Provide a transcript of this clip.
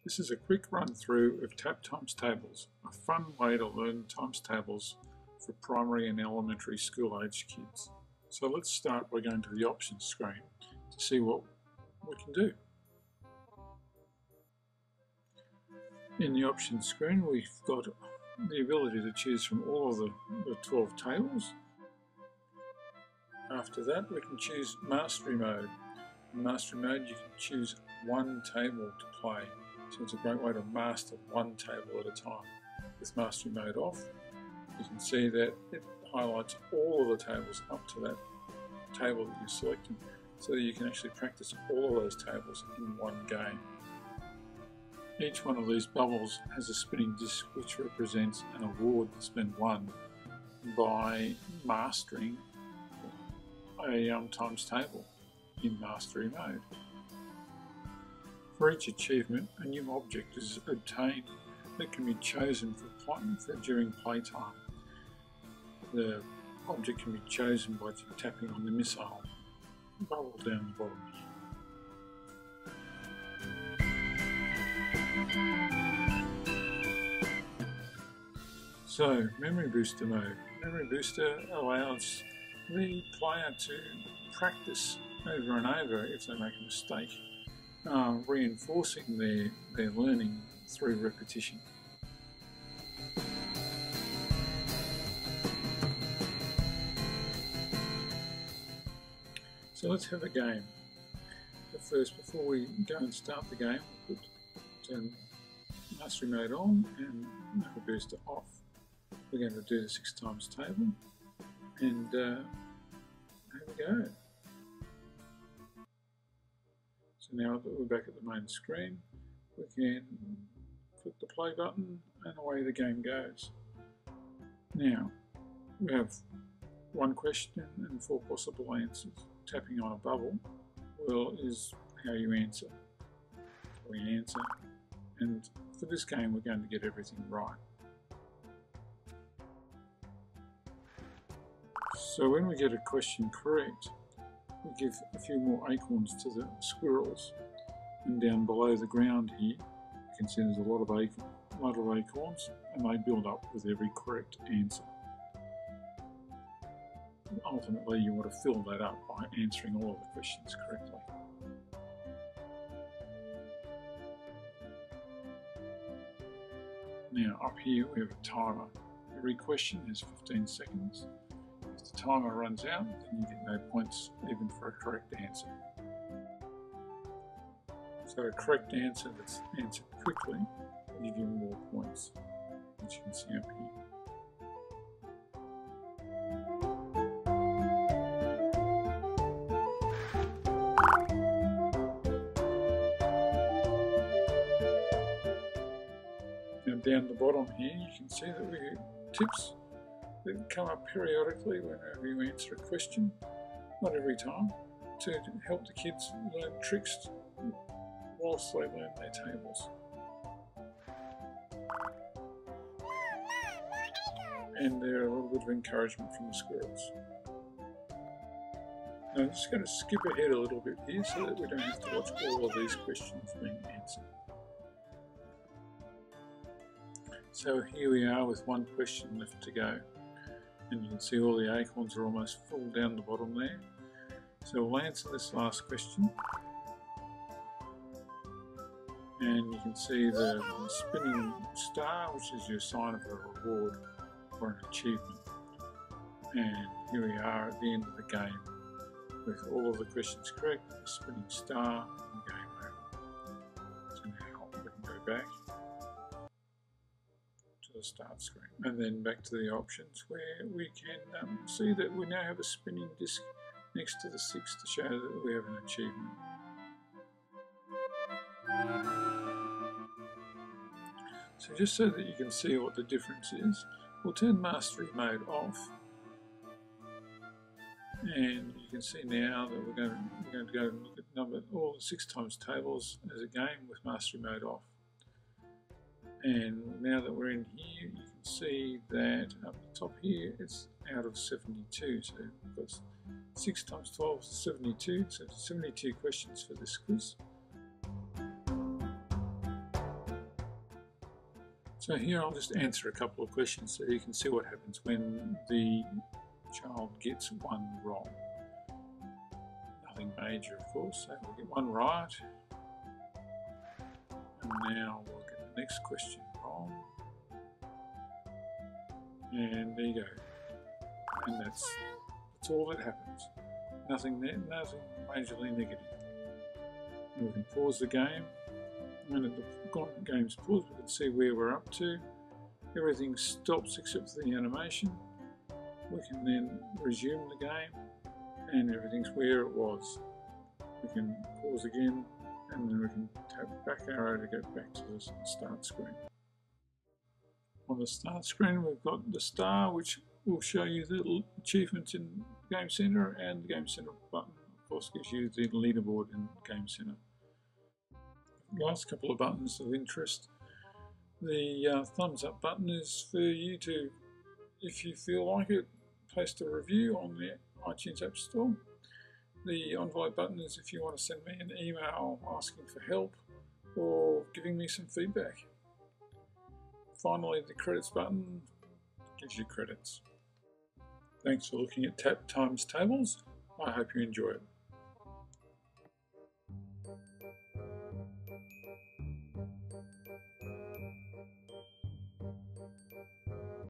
This is a quick run through of TAB times tables, a fun way to learn times tables for primary and elementary school age kids. So let's start by going to the options screen to see what we can do. In the options screen we've got the ability to choose from all of the 12 tables. After that we can choose mastery mode. In mastery mode you can choose one table to play. So it's a great way to master one table at a time. With mastery mode off, you can see that it highlights all of the tables up to that table that you're selecting, so that you can actually practice all of those tables in one game. Each one of these bubbles has a spinning disc which represents an award that's been won by mastering a times table in mastery mode. For each achievement, a new object is obtained that can be chosen during playtime. The object can be chosen by tapping on the missile bubble down the bottom here. So, Memory Booster mode. Memory Booster allows the player to practice over and over if they make a mistake, reinforcing their learning through repetition. So let's have a game. But first, before we go and start the game, we'll turn mastery mode on and Memory Booster off. We're going to do the 6 times table, and here we go. So now that we're back at the main screen, we can click the play button and away the game goes. Now, we have one question and 4 possible answers. Tapping on a bubble is how you answer. We answer, and for this game we're going to get everything right. So when we get a question correct, we give a few more acorns to the squirrels, and down below the ground here you can see there's a lot of acorns, and they build up with every correct answer. Ultimately you want to fill that up by answering all of the questions correctly. Now up here we have a timer. Every question is 15 seconds. If the timer runs out, then you get no points even for a correct answer. So a correct answer that's answered quickly will give you more points, which you can see up here. Now down the bottom here you can see that we have tips that come up periodically whenever you answer a question, not every time, to help the kids learn tricks whilst they learn their tables. And they're a little bit of encouragement from the squirrels. Now I'm just going to skip ahead a little bit here so that we don't have to watch all of these questions being answered. So here we are with one question left to go, and you can see all the acorns are almost full down the bottom there. So we'll answer this last question, and you can see the spinning star, which is your sign of a reward or an achievement. And here we are at the end of the game with all of the questions correct, the spinning star, and game over. So now we can go back the start screen, and then back to the options where we can see that we now have a spinning disc next to the 6 to show that we have an achievement. So just so that you can see what the difference is, we'll turn mastery mode off, and you can see now that we're going to go and look at all the 6 times tables as a game with mastery mode off. And now that we're in here, you can see that up the top here, it's out of 72. So we've got 6 times 12 is 72, so 72 questions for this quiz. So here I'll just answer a couple of questions so you can see what happens when the child gets one wrong. Nothing major, of course, so we'll get one right. And now we'll get the next question wrong. And there you go. And that's all that happens. Nothing there, nothing majorly negative. And we can pause the game. When the game's paused, we can see where we're up to. Everything stops except for the animation. We can then resume the game and everything's where it was. We can pause again and then we can tap back arrow to go back to the start screen. On the start screen we've got the star, which will show you the achievements in Game Center, and the Game Center button of course gives you the leaderboard in Game Center. Last couple of buttons of interest. The thumbs up button is for you to, if you feel like it, post a review on the iTunes App Store. The envelope button is if you want to send me an email asking for help or giving me some feedback. Finally, the credits button gives you credits. Thanks for looking at Tap Times Tables. I hope you enjoy it.